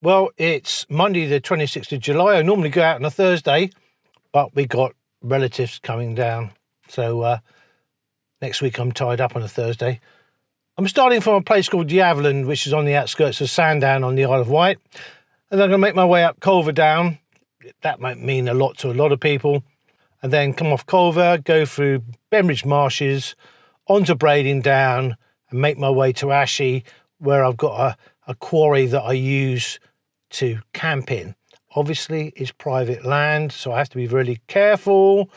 Well, it's Monday the 26th of July. I normally go out on a Thursday, but we got relatives coming down. So next week I'm tied up on a Thursday. I'm starting from a place called Yaveland, which is on the outskirts of Sandown on the Isle of Wight. And I'm going to make my way up Culver Down. That might mean a lot to a lot of people. And then come off Culver, go through Bembridge Marshes, onto Brading Down, and make my way to Ashy, where I've got a quarry that I use to camp in. Obviously, it's private land, so I have to be really careful,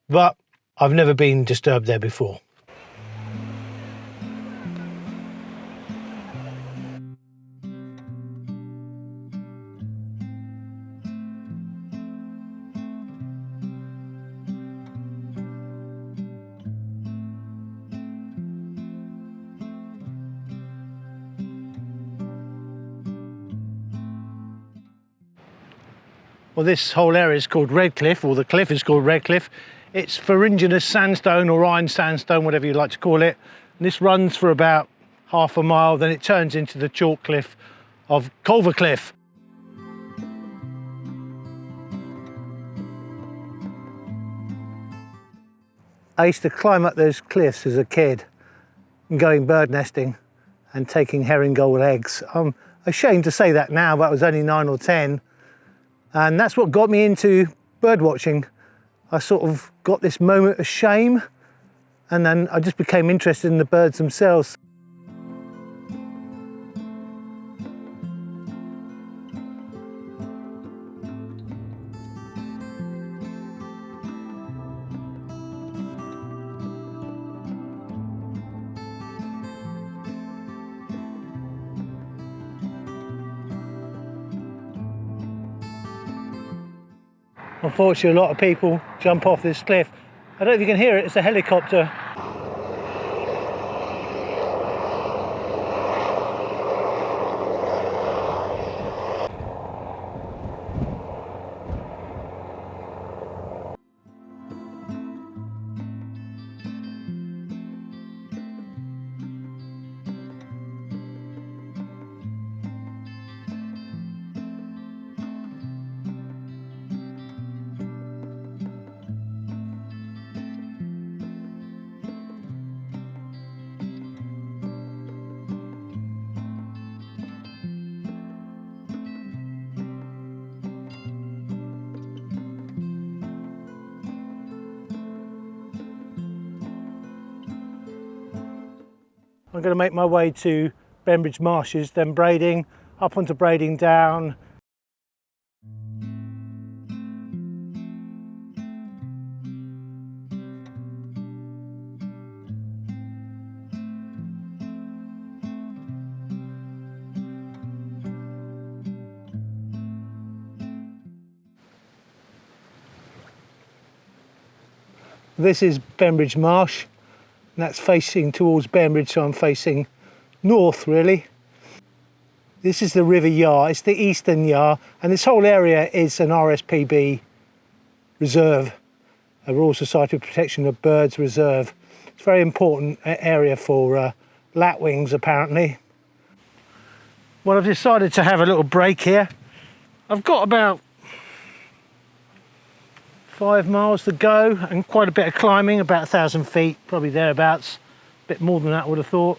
but I've never been disturbed there before. Well, this whole area is called Redcliffe, or the cliff is called Redcliffe. It's ferruginous sandstone or iron sandstone, whatever you like to call it. And this runs for about half a mile, then it turns into the chalk cliff of Culver Cliff. I used to climb up those cliffs as a kid and going bird nesting and taking herringold eggs. I'm ashamed to say that now, but I was only 9 or 10. And that's what got me into bird watching. I sort of got this moment of shame, and then I just became interested in the birds themselves. Unfortunately, a lot of people jump off this cliff. I don't know if you can hear it, it's a helicopter. I'm going to make my way to Bembridge Marshes, then Brading, up onto Brading Down. This is Bembridge Marsh. And that's facing towards Bembridge, so I'm facing north really. This is the River Yar, it's the Eastern Yar, and this whole area is an RSPB reserve, a Royal Society of Protection of Birds reserve. It's a very important area for lapwings apparently. Well, I've decided to have a little break here. I've got about 5 miles to go and quite a bit of climbing, about 1,000 feet, probably thereabouts. A bit more than that I would have thought.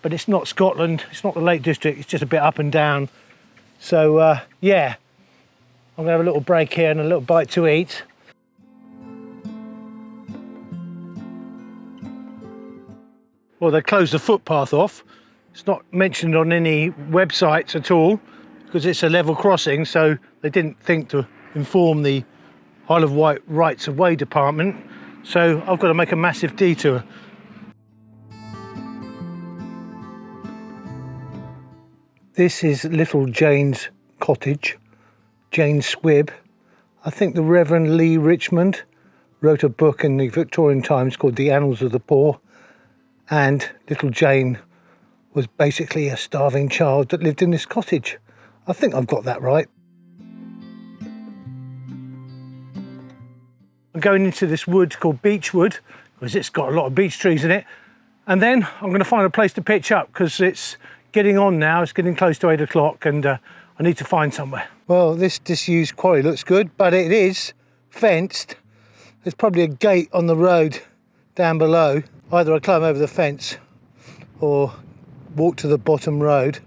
But it's not Scotland, it's not the Lake District, it's just a bit up and down. So yeah, I'm gonna have a little break here and a little bite to eat. Well, they closed the footpath off. It's not mentioned on any websites at all because it's a level crossing, so they didn't think to inform the Isle of Wight Rights of Way department, so I've got to make a massive detour. This is little Jane's cottage, Jane Squibb. I think the Reverend Lee Richmond wrote a book in the Victorian Times called The Annals of the Poor, and little Jane was basically a starving child that lived in this cottage. I think I've got that right. I'm going into this wood called Beechwood because it's got a lot of beech trees in it, and then I'm going to find a place to pitch up because it's getting on now. It's getting close to 8 o'clock and I I need to find somewhere. Well, this disused quarry looks good, but it is fenced. There's probably a gate on the road down below. Either I climb over the fence or walk to the bottom road,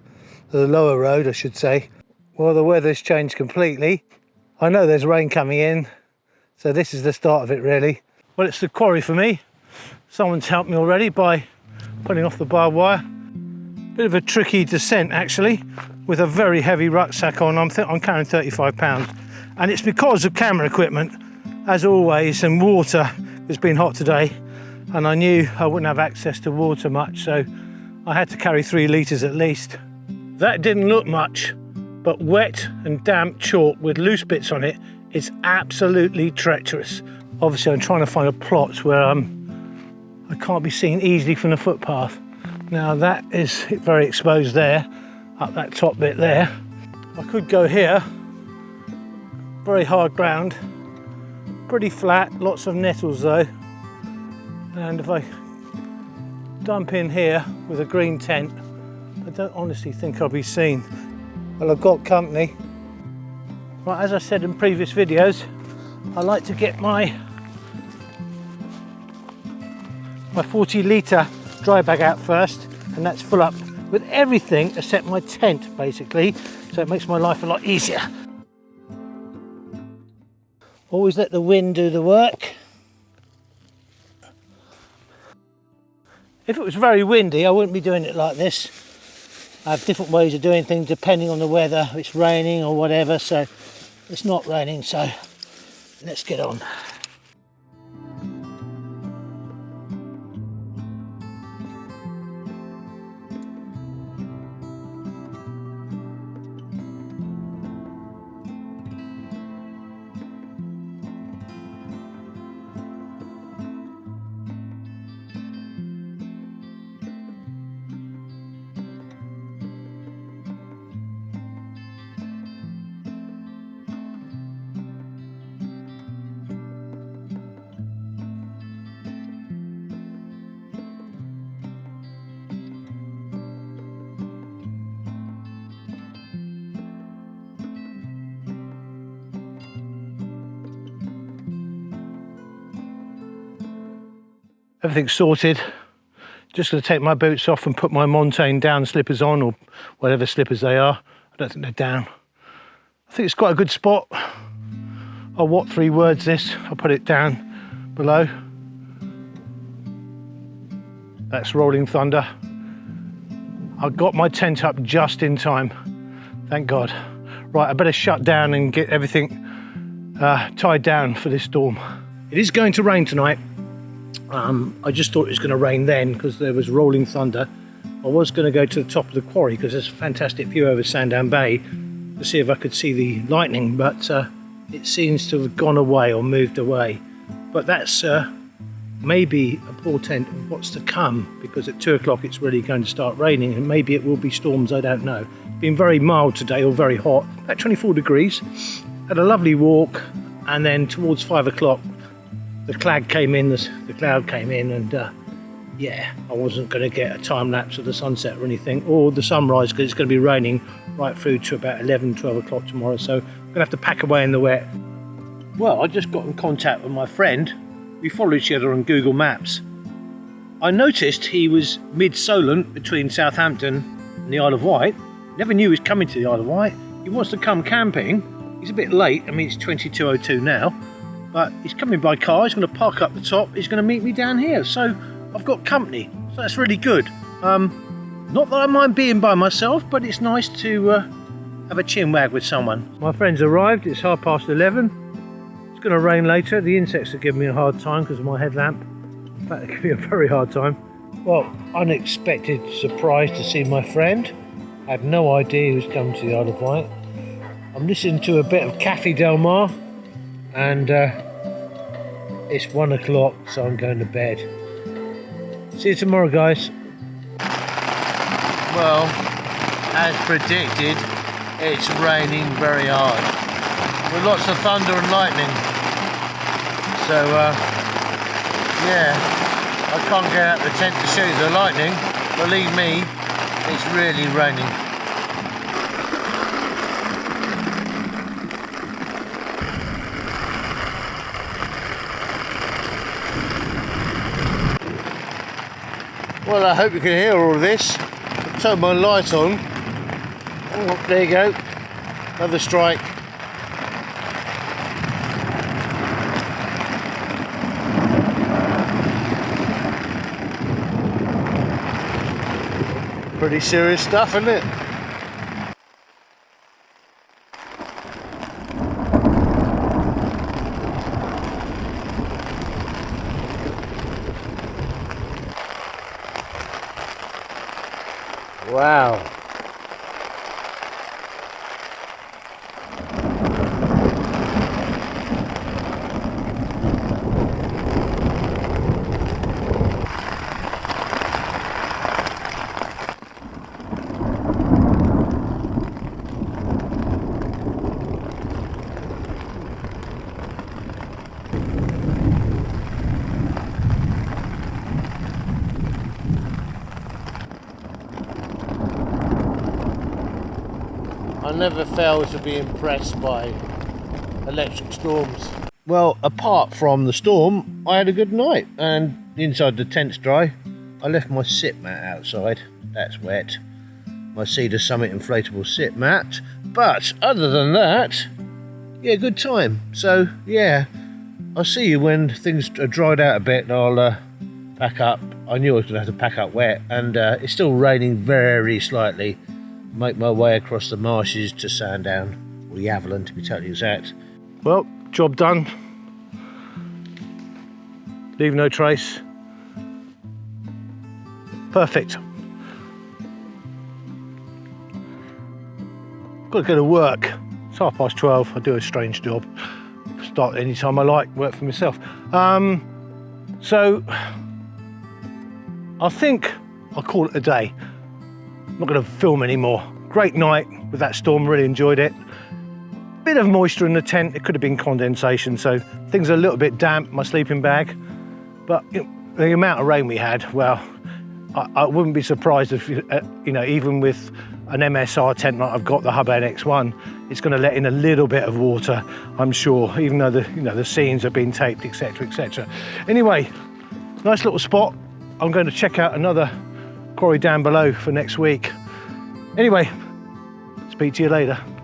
the lower road I should say. Well, the weather's changed completely. I know there's rain coming in, so this is the start of it really. Well, it's the quarry for me. Someone's helped me already by putting off the barbed wire. Bit of a tricky descent actually, with a very heavy rucksack on. I'm carrying 35 pounds, and it's because of camera equipment, as always, and water. It's been hot today, and I knew I wouldn't have access to water much, so I had to carry 3 litres at least. That didn't look much, but wet and damp chalk with loose bits on it is absolutely treacherous. Obviously, I'm trying to find a plot where I can't be seen easily from the footpath. Now that is very exposed there, up that top bit there. I could go here, very hard ground, pretty flat, lots of nettles though. And if I dump in here with a green tent, I don't honestly think I'll be seen. Well, I've got company. Right, as I said in previous videos, I like to get my 40 litre dry bag out first, and that's full up with everything except my tent basically, so it makes my life a lot easier. Always let the wind do the work. If it was very windy, I wouldn't be doing it like this. I have different ways of doing things depending on the weather, if it's raining or whatever, so it's not raining, so let's get on. Everything's sorted. Just going to take my boots off and put my Montane down slippers on, or whatever slippers they are. I don't think they're down. I think it's quite a good spot. I'll what 3 words this. I'll put it down below. That's Rolling Thunder. I got my tent up just in time. Thank God. Right, I better shut down and get everything tied down for this storm. It is going to rain tonight. I just thought it was going to rain then because there was rolling thunder. I was going to go to the top of the quarry because there's a fantastic view over Sandown Bay to see if I could see the lightning, but it seems to have gone away or moved away. But that's maybe a portent of what's to come, because at 2 o'clock it's really going to start raining, and maybe it will be storms, I don't know. It's been very mild today, or very hot, about 24 degrees. Had a lovely walk, and then towards 5 o'clock the cloud came in, and yeah, I wasn't going to get a time lapse of the sunset or anything, or the sunrise, because it's going to be raining right through to about 11, 12 o'clock tomorrow, so I'm going to have to pack away in the wet. Well, I just got in contact with my friend. We follow each other on Google Maps. I noticed he was mid-Solent between Southampton and the Isle of Wight. Never knew he was coming to the Isle of Wight. He wants to come camping. He's a bit late, I mean it's 22:02 now, but he's coming by car. He's going to park up the top. He's going to meet me down here, so I've got company, so that's really good. Not that I mind being by myself, but it's nice to have a chin wag with someone. My friend's arrived. It's 11:30. It's going to rain later. The insects are giving me a hard time because of my headlamp. In fact, it could be a very hard time. Well, unexpected surprise to see my friend. I had no idea he was coming to the Isle of Wight. I'm listening to a bit of Café Del Mar, and it's 1 o'clock, so I'm going to bed. See you tomorrow, guys. Well, as predicted, it's raining very hard, with lots of thunder and lightning. So, yeah, I can't get out the tent to show you the lightning. Believe me, it's really raining. Well, I hope you can hear all of this. I've turned my light on. Oh, there you go. Another strike. Pretty serious stuff, isn't it? Wow. I never fail to be impressed by electric storms. Well, apart from the storm, I had a good night, and inside the tent's dry. I left my sit mat outside. That's wet. My Cedar Summit inflatable sit mat. But other than that, yeah, good time. So yeah, I'll see you when things are dried out a bit, and I'll pack up. I knew I was going to have to pack up wet, and it's still raining very slightly. Make my way across the marshes to Sandown, or Yavelin to be totally exact. Well, job done. Leave no trace. Perfect. Got to go to work. It's 12:30. I do a strange job. Start any time I like, work for myself. So I think I'll call it a day. I'm not going to film anymore. Great night with that storm, really enjoyed it. Bit of moisture in the tent, it could have been condensation, so things are a little bit damp, my sleeping bag. But you know, the amount of rain we had, well, I wouldn't be surprised if, you know, even with an MSR tent like I've got, the Hubba NX one, it's going to let in a little bit of water, I'm sure, even though the seams have been taped, etc, etc. Anyway, nice little spot. I'm going to check out another quarry down below for next week. Anyway, speak to you later.